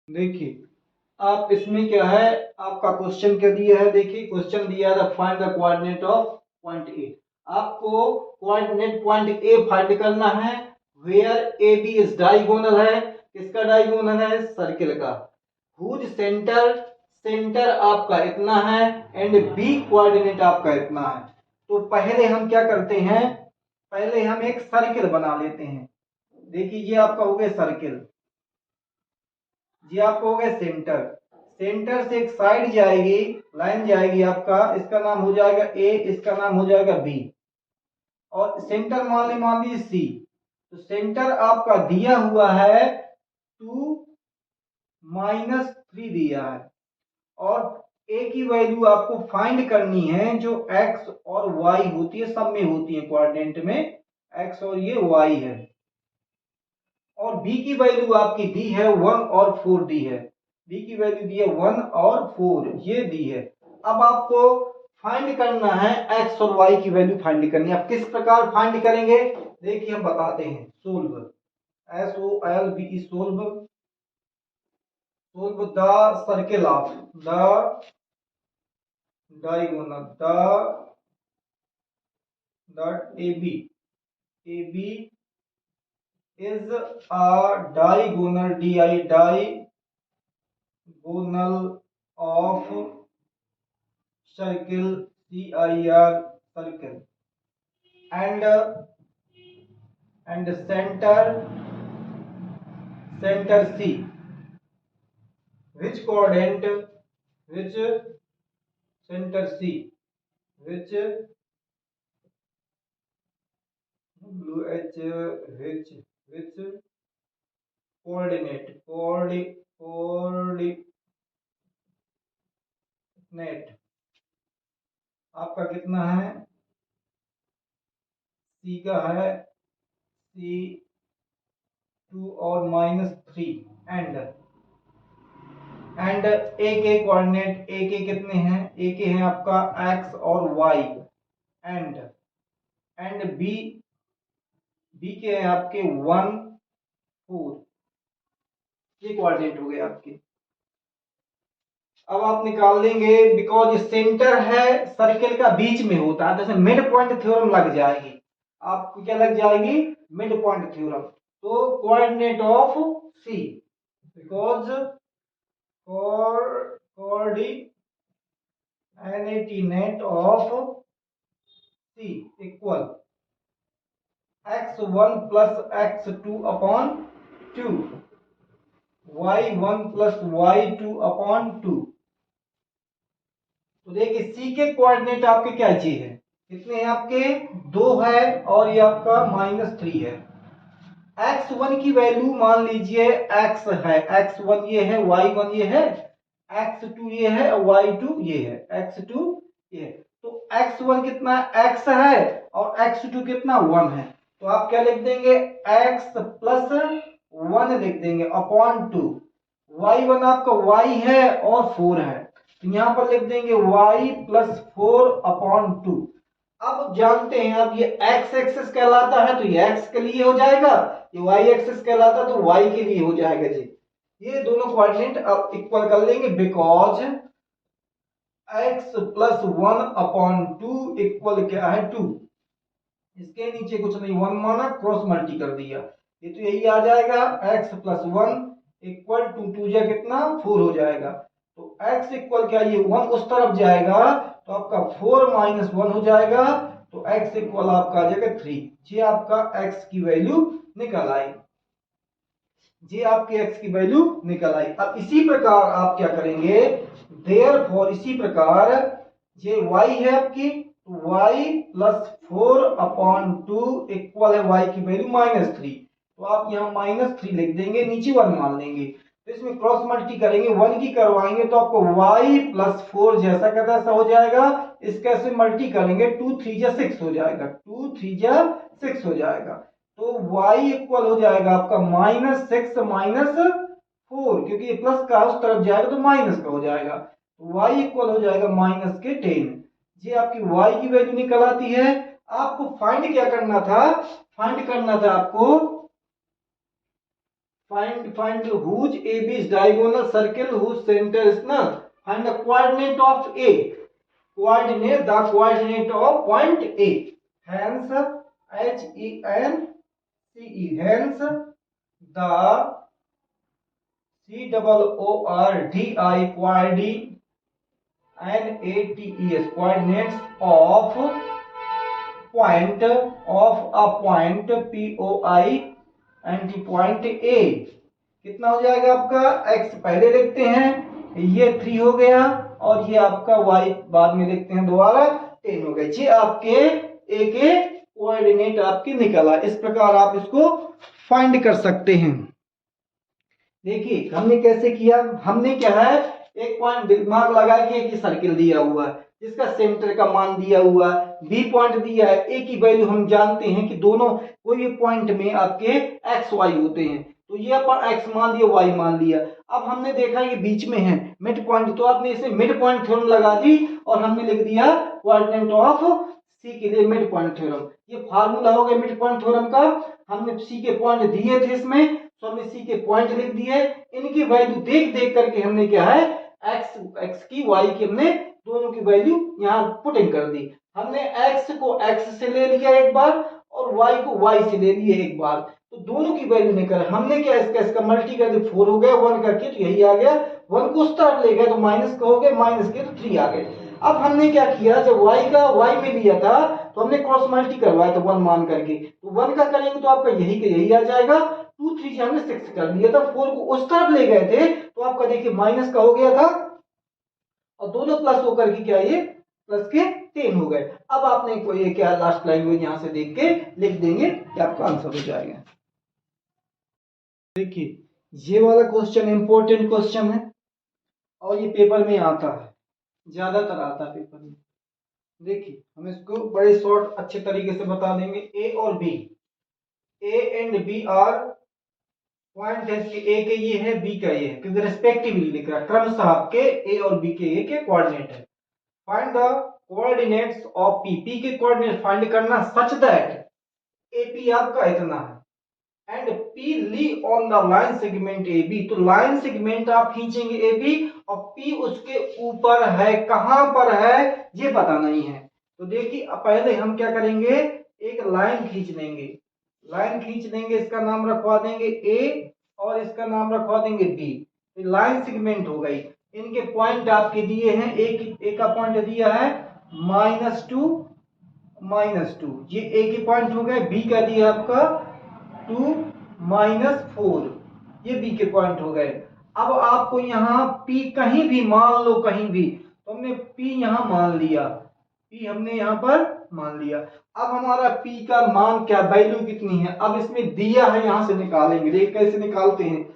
देखिए आप इसमें क्या है, आपका क्वेश्चन क्या दिया है, देखिए क्वेश्चन दिया है find the coordinate of point A. आपको कोऑर्डिनेट पॉइंट ए फाइंड करना है where A B is diagonal है। किसका डायगोनल है? सर्किल का। हुज सेंटर, सेंटर आपका इतना है एंड बी कोऑर्डिनेट आपका इतना है। तो पहले हम क्या करते हैं, पहले हम एक सर्किल बना लेते हैं। देखिए ये आपका हो गया सर्किल, ये आपको हो गया सेंटर। सेंटर से एक साइड जाएगी, लाइन जाएगी आपका, इसका नाम हो जाएगा ए, इसका नाम हो जाएगा बी। और सेंटर मान लीजिए सी। तो सेंटर आपका दिया हुआ है 2 - 3 दिया है। और ए की वैल्यू आपको फाइंड करनी है जो एक्स और वाई होती है, सब में होती है कोऑर्डिनेट में, एक्स और ये वाई है। और बी की वैल्यू आपकी दी है 1 और 4 दी है। बी की वैल्यू दी है 1 और 4 ये दी है। अब आपको फाइंड करना है एक्स और वाई की वैल्यू फाइंड करनी है। अब किस प्रकार फाइंड करेंगे, देखिए हम बताते हैं। Solve, SOLVE, solve, solve the circle of the diagonal the AB is a diagonal, diagonal of circle, CIR, circle, and center C, which coordinate, which center C, which which coordinate आपका कितना है, C का है C2 और -3 and ए के coordinate, ए के कितने हैं, ए के हैं आपका एक्स और वाई। एंड बी के हैं आपके 1 4, ये कोऑर्डिनेट हो गए आपके। अब आप निकाल लेंगे, बिकॉज सेंटर है सर्किल का बीच में होता है, जैसे मिड पॉइंट थ्योरम लग जाएगी आपको। क्या लग जाएगी? Mid point theorem. तो coordinate of C, because coordinate of C equal x1 plus x2 upon 2, y1 plus y2 upon 2। तो देखिए सी के कोऑर्डिनेट आपके क्या चाहिए, कितने हैं आपके? 2 है और ये आपका -3 है। x1 की वैल्यू मान लीजिए x है, x1 ये है, y1 ये है, x2 ये है और y2 ये है, x2 ये। तो x1 कितना x है और x2 कितना 1 है। तो आप क्या लिख देंगे, x प्लस 1 लिख देंगे अपॉन 2। y1 आपका y है और 4 है, तो यहां पर लिख देंगे y प्लस 4 अपॉन 2। अब जानते हैं अब ये x एक्सिस कहलाता है तो ये x के लिए हो जाएगा, ये y एक्सिस कहलाता है तो y के लिए हो जाएगा जी। ये दोनों कोऑर्डिनेट अब इक्वल कर लेंगे, because x plus 1 upon 2 equal क्या है 2। इसके नीचे कुछ नहीं, 1 माना, क्रॉस मल्टी कर दिया, ये तो यही आ जाएगा x प्लस 1 इक्वल टू 2 जा कितना 4 हो जाएगा। तो x इक्वल क्या, ये 1 उस तरफ जाएगा तो आपका 4 - 1 हो जाएगा, तो x इक्वल आपका आ जाएगा 3। ये आपका x की वैल्यू निकल आई, ये आपके x की वैल्यू निकल आई। अब इसी प्रकार आप क्या करेंगे, देयरफॉर इसी प्रकार ये y है आपकी, तो y प्लस 4 अपॉन 2 इक्वल है y की वैल्यू -3। तो आप यहाँ -3 लिख देंगे, नीचे 1 मान लेंगे। तो इसमें क्रॉस मल्टी करेंगे, 1 की करवाएंगे तो आपको y प्लस 4 जैसा का तैसा हो जाएगा। इसका से मल्टी करेंगे 2 3 जा 6 हो जाएगा, 2 3 जा 6 हो जाएगा। तो y इक्वल हो जाएगा आपका -6 - 4, क्योंकि ये प्लस का उस तरफ जाएगा तो माइनस का हो जाएगा। तो y इक्वल हो जाएगा -10। ये आपकी y की वैल्यू निकल आती है। आपको फाइंड क्या करना था, फाइंड करना था आपको, find whose AB is diagonal circle whose center is null. Find the coordinate of A. Coordinate the coordinate of point A. Hence HENCE. Hence the COORDI coordinates of a point POI anti point A कितना हो जाएगा आपका x पहले लिखते हैं, ये 3 हो गया और ये आपका y बाद में लिखते हैं दोबारा 10 हो गया। ये आपके ए के कोऑर्डिनेट आपके निकला। इस प्रकार आप इसको फाइंड कर सकते हैं। देखिए हमने कैसे किया, हमने क्या है एक पॉइंट दिमाग लगा के एक सर्किल दिया हुआ है जिसका सेंटर का मान दिया हुआ है, बी पॉइंट दिया है, ए की वैल्यू हम जानते हैं कि दोनों कोई भी पॉइंट में आपके एक्स वाई होते हैं, तो ये अपन एक्स मान लिया वाई मान लिया। अब हमने देखा ये बीच में है मिड पॉइंट, तो आपने इसे मिड पॉइंट थ्योरम लगा दी और हमने लिख दिया कोऑर्डिनेट ऑफ सी के लिए मिड पॉइंट थ्योरम। ये फार्मूला हो गया मिड पॉइंट थ्योरम का। हमने सी के पॉइंट दिए थे इसमें, तो हमने सी के पॉइंट लिख दिए। इनकी वैल्यू देख देख करके हमने क्या है एक्स की वाई की हमने दोनों की वैल्यू यहाँ पुटिंग कर दी। हमने x को x से ले लिया एक बार और y को y से ले लिए एक बार, तो दोनों की वैल्यू निकल। हमने क्या इसका मल्टी कर दिया 4 हो गया 1 करके, तो यही आ गया 1 को उस तरफ ले गए तो माइनस का हो गया, माइनस के तो 3 आ गए। अब हमने क्या किया जब y का y में लिया था तो हमने क्रॉस मल्टी करवाया था 1 मान करके, तो 1 का करेंगे तो आपका यही का यही आ जाएगा। 2 3 से हमने 6 कर दिया था, 4 को उस तरफ ले गए थे तो आपका देखिए माइनस का हो गया था और दोनों प्लस होकर के क्या ये प्लस के 10 हो गए। अब आपने कोई क्या लास्ट लैंग्वेज यहां से देख के लिख देंगे कि आपका आंसर हो जाएगा। देखिए ये वाला क्वेश्चन इंपॉर्टेंट क्वेश्चन है और ये पेपर में आता है, ज्यादातर आता है पेपर में। देखिए हम इसको बड़े शॉर्ट अच्छे तरीके से बता देंगे। ए और B, A and B are point है कि ए के ये है बी का ये है, क्योंकि रिस्पेक्टिवली लिख रहा है क्रमशः आपके ए और बी के ये के कोऑर्डिनेट है। Find the coordinates of P, P के कोऑर्डिनेट फाइंड करना सच दैट एपी आपका इतना है and P lie on the line segment A B, तो लाइन सेगमेंट आप खींचेंगे ए बी और पी उसके ऊपर है, कहां पर है ये पता नहीं है। तो देखिए पहले हम क्या करेंगे एक लाइन खींच लेंगे, लाइन खींच देंगे, इसका नाम रखवा देंगे ए और इसका नाम रखवा देंगे बी, तो लाइन सेगमेंट हो गई। इनके पॉइंट आपके दिए हैं, ए का पॉइंट दिया है -2 -2, ये ए के पॉइंट हो गए, बी का दिया आपका 2 -4, ये बी के पॉइंट हो गए। अब आपको यहाँ पी कहीं भी मान लो, कहीं भी, तो हमने पी यहाँ मान लिया, पी हमने यहाँ पर मान लिया। अब हमारा p का मान क्या वैल्यू कितनी है, अब इसमें दिया है यहां से निकालेंगे। देख कैसे निकालते हैं,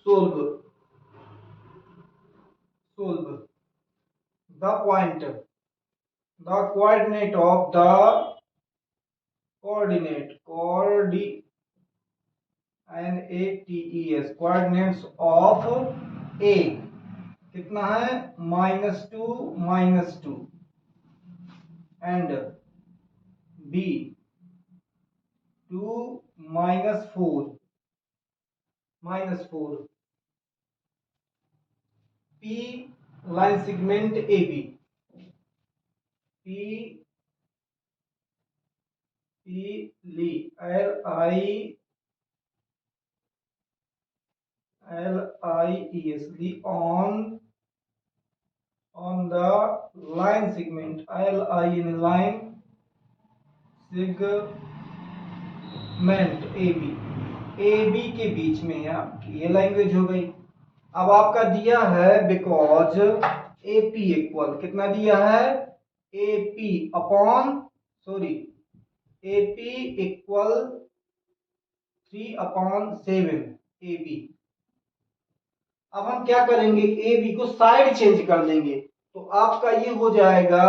solve the point the coordinate of the coordinates of A कितना है -2 and B 2 -4 P line segment AB, P lie LIES lie on the line segment, LIN line segment AB के बीच में है आपकी, ये लैंग्वेज हो गई। अब आपका दिया है बिकॉज AP इक्वल कितना दिया है AP इक्वल 3/7 AB। अब हम क्या करेंगे AB को साइड चेंज कर देंगे, तो आपका ये हो जाएगा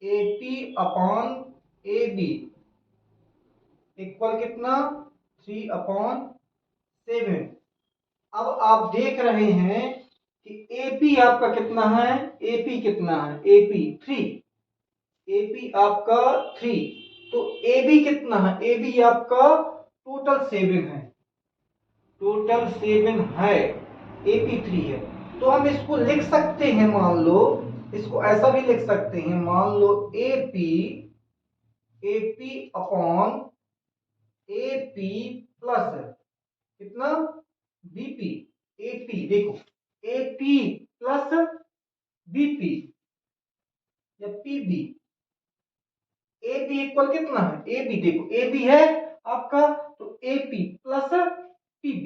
AP/AB इक्वल कितना 3/7। अब आप देख रहे हैं कि AP आपका कितना है, AP कितना है AP 3, AP आपका 3, तो AB कितना है AB आपका टोटल 7 है, टोटल 7 है, AP 3 है। तो हम इसको लिख सकते हैं, मान लो इसको ऐसा भी लिख सकते हैं, मान लो AP अपॉन AP प्लस कितना BP। AP देखो, AP प्लस BP या PB। AB इक्वल कितना है, AB देखो AB है आपका, तो AP प्लस PB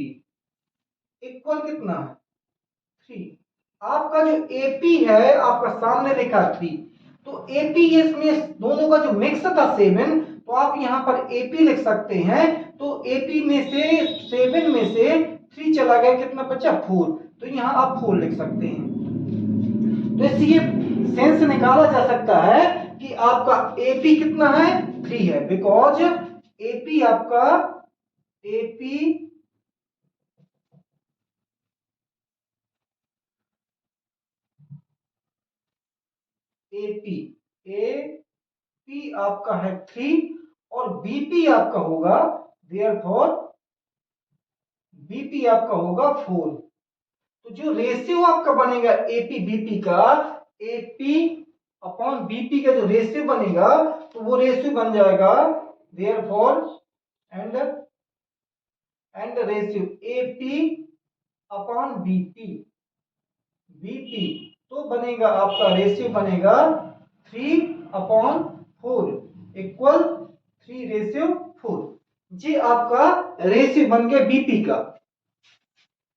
इक्वल कितना है 3। आपका जो AP है आपका सामने लिखा 3, तो AP इसमें दोनों का जो मिक्स था 7, तो आप यहां पर AP लिख सकते हैं। तो AP में से 7 में से 3 चला गया, कितना बचा 4, तो यहां आप 4 लिख सकते हैं। तो इससे सेंस निकाला जा सकता है कि आपका AP कितना है 3 है, बिकॉज AP आपका AP AP आपका है 3 और BP आपका होगा, देयरफॉर BP आपका होगा 4। तो जो रेशियो आपका बनेगा AP BP का, AP अपॉन BP का जो रेशियो बनेगा, तो वो रेशियो बन जाएगा therefore and ratio AP upon BP तो बनेगा आपका रेशियो बनेगा 3/4 इक्वल 3/4। ये आपका रेशियो बन गया BP का,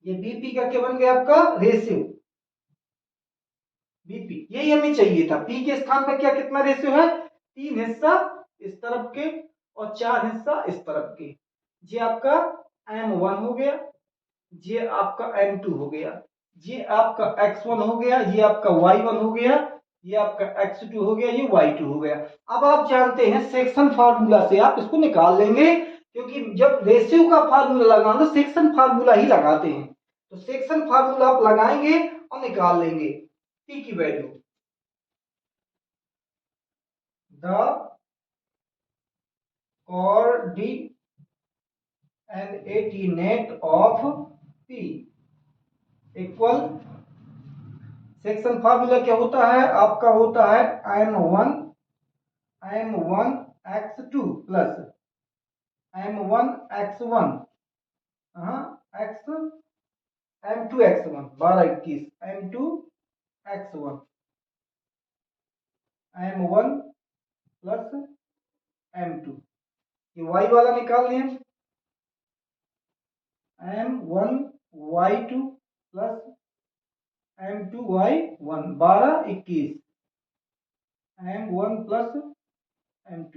ये BP का क्या बन गया आपका रेशियो BP। यही हमें चाहिए था, P के स्थान पर क्या कितना रेशियो है, 3 हिस्सा इस तरफ के और 4 हिस्सा इस तरफ के। ये आपका M1 हो गया, ये आपका M2 हो गया, ये आपका X1 हो गया, ये आपका Y1 हो गया, ये आपका X2 हो गया, ये Y2 हो गया। अब आप जानते हैं सेक्शन फार्मूला से आप इसको निकाल लेंगे, क्योंकि जब रेशियो का फार्मूला लगाना तो सेक्शन फार्मूला ही लगाते हैं। तो सेक्शन फार्मूला आप लगाएंगे और निकाल लेंगे P की value. The coordinate of P equal, section formula क्या होता है आपका, होता है M1 X2 plus M1 X1 X M2 X1 12 21 M2 X1 M1 plus M2। ये Y वाला निकाल लें, M1 Y2 plus M2 Y1 12 21 M1 plus M2।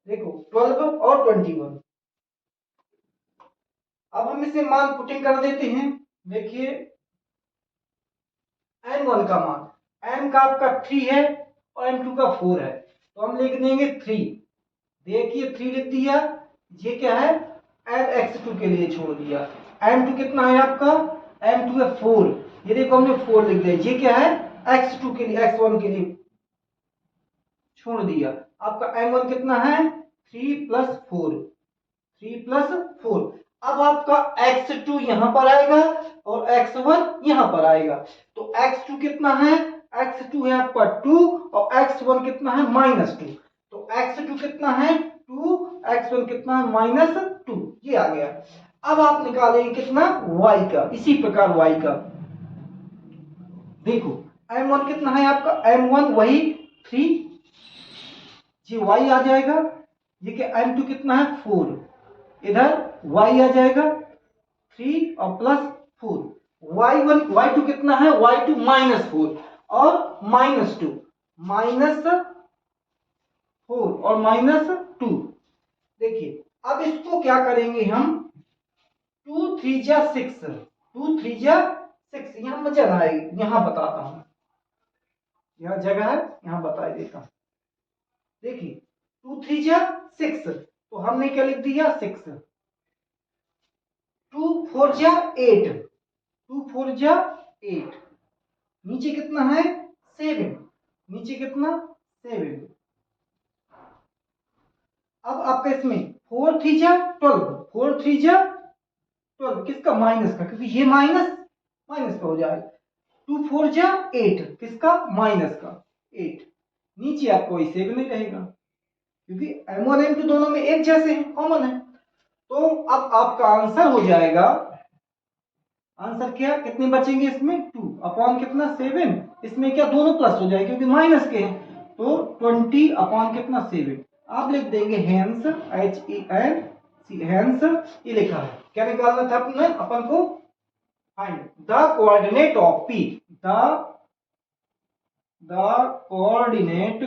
देखो 12 और 21। अब हम इसे मान पुटिंग कर देते हैं। देखिए M1 का मान, M का आपका 3 है और M2 का 4 है, तो हम लिख देंगे 3। देखिए 3 लिख दिया, ये क्या है X2 के लिए छोड़ दिया। M2 कितना है आपका, M2 है 4, ये देखो हमने 4 लिख दिया। ये क्या है X2 के लिए, X1 के लिए छोड़ दिया। आपका M1 कितना है 3 प्लस 4, 3 प्लस 4। अब आपका X2 यहां पर आएगा और X1 यहां पर आएगा, तो X2 कितना है, X2 है आपका 2 और X1 कितना है -2। तो X2 कितना है 2, X1 कितना है -2, ये आ गया। अब आप निकालेंगे कितना Y का, इसी प्रकार Y का देखो M1 कितना है आपका, M1 वही 3, ये Y आ जाएगा। ये क्या M2 कितना है 4, इधर Y आ जाएगा 3 और प्लस 4। Y1 Y2 कितना है, Y2 -4 और -2, -4 और -2। देखिए अब इसको क्या करेंगे हम, 2 3 जा 6, 2 3 जा 6। यहां वजह आएगी, यहां बताता हूं, यहां जगह है यहां बता देता हूं। देखिए 2 3 जा 6, तो हमने क्या लिख दिया 6। 2 4 जा 8, 2 4 जा 8, नीचे कितना है 7, नीचे कितना 7। अब आपका इसमें 4 3 जा 12, 4 3 जा 12 किसका, माइनस का, क्योंकि ये माइनस माइनस का हो जाएगा। 2 4 जा 8 किसका, माइनस का 8। नीचे आपको वही 7 नहीं रहेगा क्योंकि M1 M2 दोनों में एक जैसे हैं, कॉमन है। तो अब आपका आंसर हो जाएगा, आंसर क्या, कितने बचेंगे इसमें, 2 अपॉन कितना 7, इसमें क्या दोनों प्लस हो जाएगा क्योंकि माइनस के हैं, तो 20 अपॉन कितना 7। आप लिख देंगे हेंस, HENC, हेंस, ये लिखा है। क्या निकालना था अपने अपन को, find the coordinate of P, the coordinate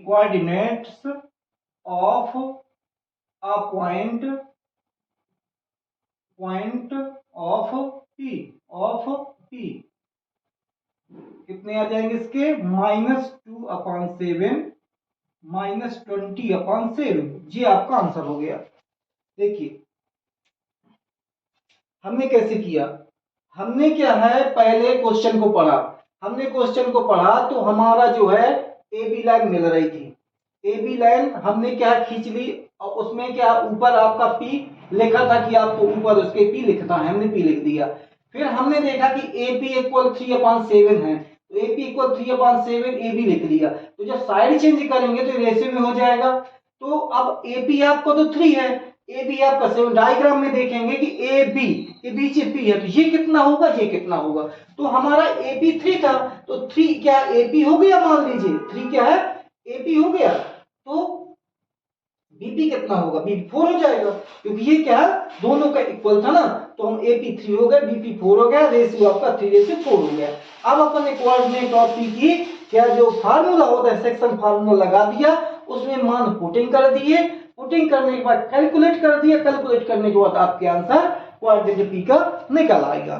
coordinates of a point of P कितने आ जाएंगे इसके, -2 अपॉन 7 -20 अपॉन 7। ये आपका आंसर हो गया। देखिए हमने कैसे किया, हमने क्या है, पहले क्वेश्चन को पढ़ा, हमने क्वेश्चन को पढ़ा तो हमारा जो है ए बी लाइन मिल रही थी, ए बी लाइन हमने क्या खींच ली, और उसमें क्या ऊपर आपका पी लिखा था कि आपको ऊपर उसके पी लिखना है, हमने पी लिख दिया। फिर हमने देखा कि ए पी इक्वल 3/7 है, तो A P equal 3/7 A B लिख लिया। तो जब साइड चेंज करेंगे तो रेशियो में हो जाएगा। तो अब ए पी आपको तो 3 है, ए बी आपका 7, डायग्राम में देखेंगे कि ए बी के बीच पी है, तो ये कितना होगा, ये कितना होगा, तो हमारा ए पी 3 था, तो 3 क्या ए पी हो गया, मान लीजिए 3 क्या है ए पी हो गया, तो बीपी कितना होगा, बीपी 4 हो जाएगा, क्योंकि ये क्या है दोनों का इक्वल था ना, तो हम एपी 3 हो गया, बीपी 4 हो गया, रेशियो आपका 3:4 हो गया। अब अपन ने कोऑर्डिनेट ऑफ पी की क्या जो फार्मूला होता है, सेक्शन फार्मूला लगा दिया, उसमें मान पुटिंग कर दिए, पुटिंग करने के बाद कैलकुलेट कर दिया, कैलकुलेट करने के बाद आपके आंसर कोऑर्डिनेट पी का निकल आएगा।